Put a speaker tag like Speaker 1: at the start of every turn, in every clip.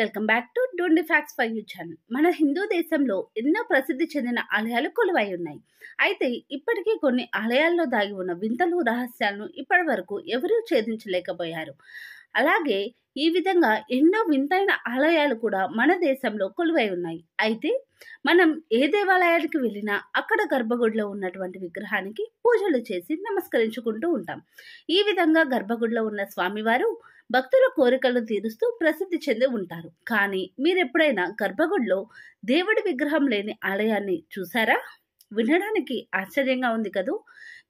Speaker 1: Welcome back to don't facts for you channel. మన హిందూ దేశంలో ఎన్నో ప్రసిద్ధి చెందిన ఆలయాలు కొలువై ఉన్నాయి. అయితే ఇప్పటికీ కొన్ని ఆలయాల్లో దాగి ఉన్న వింతలు రహస్యాలను ఇప్పటి వరకు ఎవరూ ఛేదించలేకపోయారు. అలాగే ఈ విధంగా ఎన్నో వింతైన ఆలయాలు కూడా మన దేశంలో కొలువై ఉన్నాయి. అయితే మనం ఏ దేవాలయానికి వెళ్ళినా అక్కడ గర్భగుడిలో ఉన్నటువంటి విగ్రహానికి పూజలు చేసి నమస్కరించుకుంటూ ఉంటాం. ఈ విధంగా గర్భగుడిలో ఉన్న స్వామివారు భక్తుల కోరికలు తీరుస్తూ ప్రసిద్ధి చెంది ఉంటారు. కానీ మీరు ఎప్పుడైనా గర్భగుడిలో దేవుడి విగ్రహం లేని ఆలయాన్ని చూసారా? వినడానికి ఆశ్చర్యంగా ఉంది కదూ.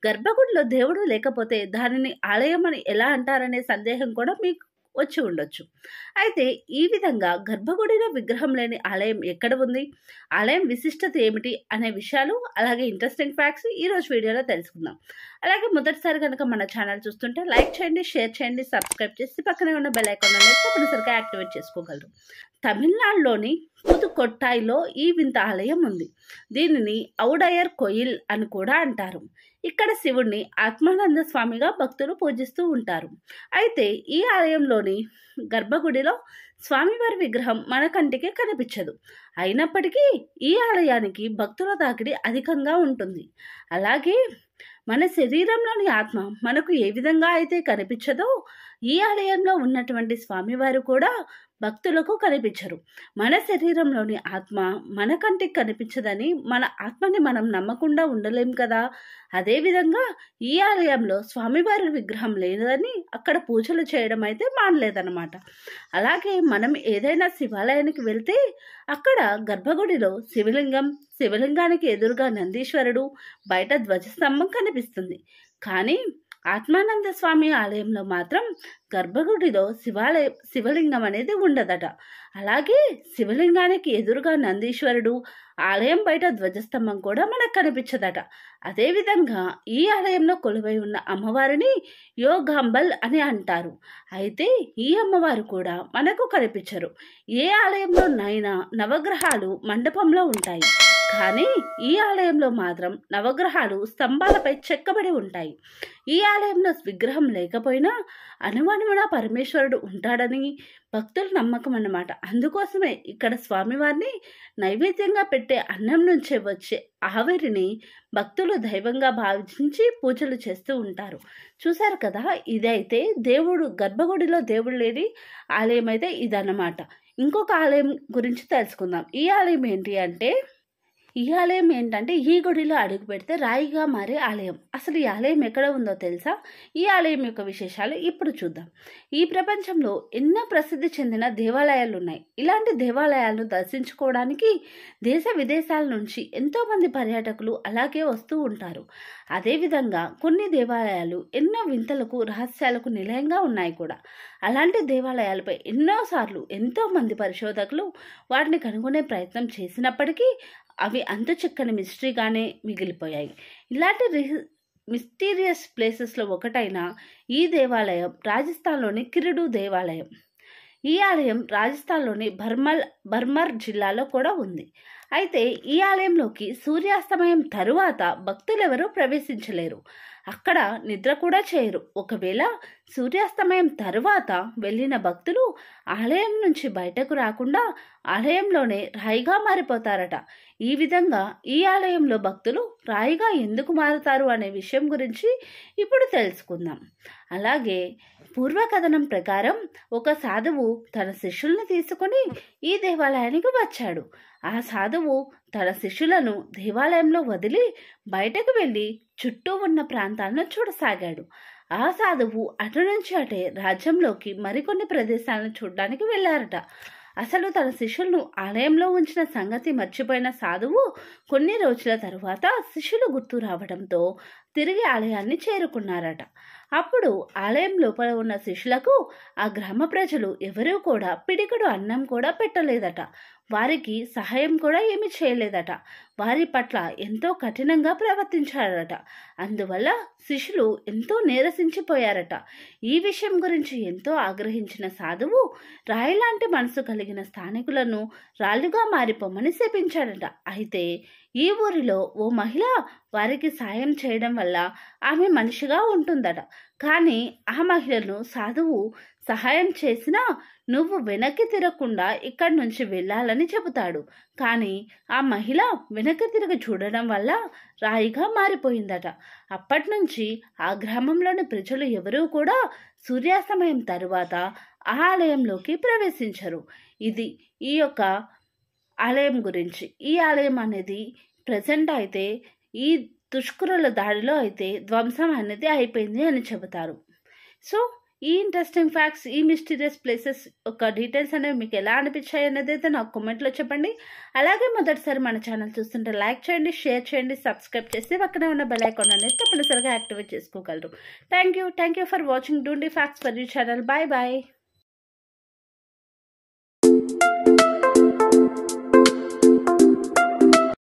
Speaker 1: గర్భగుడిలో దేవుడు లేకపోతే దానిని ఆలయం అని ఎలా అంటారనే సందేహం కూడా మీకు వచ్చి ఉండొచ్చు. అయితే ఈ విధంగా గర్భగుడిలో విగ్రహం లేని ఆలయం ఎక్కడ ఉంది, ఆలయం విశిష్టత ఏమిటి అనే విషయాలు, అలాగే ఇంట్రెస్టింగ్ ఫ్యాక్ట్స్ ఈరోజు వీడియోలో తెలుసుకుందాం. అలాగే మొదటిసారి కనుక మన ఛానల్ చూస్తుంటే లైక్ చేయండి, షేర్ చేయండి, సబ్స్క్రైబ్ చేసి పక్కనే ఉన్న బెల్ ఐకాన్ అనేది తప్పనిసరిగా యాక్టివేట్ చేసుకోగలరు. తమిళనాడులోని పుదుకొట్టాయిలో ఈ వింత ఆలయం ఉంది. దీనిని ఔడయర్ కొయిల్ అని కూడా అంటారు. ఇక్కడ శివుణ్ణి ఆత్మానంద స్వామిగా భక్తులు పూజిస్తూ ఉంటారు. అయితే ఈ ఆలయంలోని గర్భగుడిలో స్వామివారి విగ్రహం మన కంటికి కనిపించదు. అయినప్పటికీ ఈ ఆలయానికి భక్తుల తాకిడి అధికంగా ఉంటుంది. అలాగే మన శరీరంలోని ఆత్మ మనకు ఏ విధంగా అయితే కనిపించదో, ఈ ఆలయంలో ఉన్నటువంటి స్వామివారు కూడా భక్తులకు కనిపించరు. మన శరీరంలోని ఆత్మ మన కంటికి కనిపించదని మన ఆత్మని మనం నమ్మకుండా ఉండలేం కదా. అదేవిధంగా ఈ ఆలయంలో స్వామివారి విగ్రహం లేదని అక్కడ పూజలు చేయడం అయితే మానలేదన్నమాట. అలాగే మనం ఏదైనా శివాలయానికి వెళ్తే అక్కడ గర్భగుడిలో శివలింగానికి ఎదురుగా నందీశ్వరుడు, బయట ధ్వజస్తంభం కనిపిస్తుంది. కానీ ఆత్మానంద స్వామి ఆలయంలో మాత్రం గర్భగుడిలో శివలింగం అనేది ఉండదట. అలాగే శివలింగానికి ఎదురుగా నందీశ్వరుడు, ఆలయం బయట ధ్వజస్తంభం కూడా మనకు కనిపించదట. అదేవిధంగా ఈ ఆలయంలో కొలువై ఉన్న అమ్మవారిని యోగాంబల్ అని అంటారు. అయితే ఈ అమ్మవారు కూడా మనకు కనిపించరు. ఏ ఆలయంలోనైనా నవగ్రహాలు మండపంలో ఉంటాయి, కానీ ఈ ఆలయంలో మాత్రం నవగ్రహాలు స్తంభాలపై చెక్కబడి ఉంటాయి. ఈ ఆలయంలో విగ్రహం లేకపోయినా అనువనువున పరమేశ్వరుడు ఉంటాడని భక్తుల నమ్మకం అన్నమాట. అందుకోసమే ఇక్కడ స్వామివారిని నైవేద్యంగా పెట్టే అన్నం నుంచే వచ్చే ఆవిరిని భక్తులు దైవంగా భావించి పూజలు చేస్తూ ఉంటారు. చూశారు కదా, ఇదైతే గర్భగుడిలో దేవుడు లేని ఆలయం అయితే ఇదన్నమాట. ఇంకొక ఆలయం గురించి తెలుసుకుందాం. ఈ ఆలయం ఏంటంటే ఈ గుడిలో అడుగు పెడితే రాయిగా మారే ఆలయం. అసలు ఈ ఆలయం ఎక్కడ ఉందో తెలుసా? ఈ ఆలయం యొక్క విశేషాలు ఇప్పుడు చూద్దాం. ఈ ప్రపంచంలో ఎన్నో ప్రసిద్ధి చెందిన దేవాలయాలు ఉన్నాయి. ఇలాంటి దేవాలయాలను దర్శించుకోవడానికి దేశ విదేశాల నుంచి ఎంతోమంది పర్యాటకులు అలాగే వస్తూ ఉంటారు. అదేవిధంగా కొన్ని దేవాలయాలు ఎన్నో వింతలకు, రహస్యాలకు నిలయంగా ఉన్నాయి కూడా. అలాంటి దేవాలయాలపై ఎన్నోసార్లు ఎంతోమంది పరిశోధకులు వాటిని కనుగొనే ప్రయత్నం చేసినప్పటికీ అవి అంత చిక్కని మిస్టరీగానే మిగిలిపోయాయి. ఇలాంటి మిస్టీరియస్ ప్లేసెస్లో ఒకటైన ఈ దేవాలయం రాజస్థాన్లోని కిరుడు దేవాలయం. ఈ ఆలయం రాజస్థాన్లోని బర్మర్ జిల్లాలో కూడా ఉంది. అయితే ఈ ఆలయంలోకి సూర్యాస్తమయం తరువాత భక్తులెవరూ ప్రవేశించలేరు. అక్కడ నిద్ర కూడా చేయరు. ఒకవేళ సూర్యాస్తమయం తరువాత వెళ్ళిన భక్తులు ఆలయం నుంచి బయటకు రాకుండా ఆలయంలోనే రాయిగా మారిపోతారట. ఈ విధంగా ఈ ఆలయంలో భక్తులు రాయిగా ఎందుకు మారుతారు అనే విషయం గురించి ఇప్పుడు తెలుసుకుందాం. అలాగే పూర్వకథనం ప్రకారం ఒక సాధువు తన శిష్యుల్ని తీసుకొని ఈ దేవాలయానికి వచ్చాడు. ఆ సాధువు తన శిష్యులను దేవాలయంలో వదిలి బయటకు వెళ్ళి చుట్టూ ఉన్న ప్రాంతాలను చూడసాగాడు. ఆ సాధువు అటు నుంచి అటే రాజ్యంలోకి మరికొన్ని ప్రదేశాలను చూడడానికి వెళ్ళారట. అసలు తన శిష్యులను ఆలయంలో ఉంచిన సంగతి మర్చిపోయిన సాధువు కొన్ని రోజుల తరువాత శిష్యులు గుర్తు రావడంతో తిరిగి ఆలయాన్ని చేరుకున్నారట. అప్పుడు ఆలయం లోపల ఉన్న శిష్యులకు ఆ గ్రామ ప్రజలు ఎవరూ కూడా పిడికడు అన్నం కూడా పెట్టలేదట. వారికి సహాయం కూడా ఏమీ చేయలేదట. వారి పట్ల ఎంతో కఠినంగా ప్రవర్తించారట. అందువల్ల శిష్యులు ఎంతో నీరసించిపోయారట. ఈ విషయం గురించి ఎంతో ఆగ్రహించిన సాధువు రాయిలాంటి మనసు కలిగిన స్థానికులను రాళ్ళుగా మారిపోమని శపించాడట. అయితే ఈ ఊరిలో ఓ మహిళ వారికి సాయం చేయడం వల్ల ఆమె మనిషిగా ఉంటుందట. కానీ ఆ మహిళను సాధువు సహాయం చేసినా నువ్వు వెనక్కి తిరగకుండా ఇక్కడి నుంచి వెళ్ళాలని చెబుతాడు. కానీ ఆ మహిళ వెనక్కి తిరిగి చూడడం వల్ల రాయిగా మారిపోయిందట. అప్పటి నుంచి ఆ గ్రామంలోని ప్రజలు ఎవరూ కూడా సూర్యాస్తమయం తరువాత ఆ ఆలయంలోకి ప్రవేశించరు. ఇది ఈ యొక్క ఆలయం గురించి. ఈ ఆలయం అనేది ప్రజెంట్ అయితే ఈ దుష్కృల దాడిలో అయితే ధ్వంసం అనేది అయిపోయింది అని చెబుతారు. సో ఈ ఇంట్రెస్టింగ్ ఫ్యాక్ట్స్, ఈ మిస్టీరియస్ ప్లేసెస్ ఒక డీటెయిల్స్ అనేవి మీకు ఎలా అనిపించాయి అనేది అయితే నాకు కామెంట్లో చెప్పండి. అలాగే మొదటిసారి మన ఛానల్ చూస్తుంటే లైక్ చేయండి, షేర్ చేయండి, సబ్స్క్రైబ్ చేసి పక్కనే ఉన్న బెల్ ఐకాన్ అనేది తప్పనిసరిగా యాక్టివేట్ చేసుకోగలరు. థ్యాంక్ యూ ఫర్ వాచింగ్ డూండి facts for you channel. Bye bye.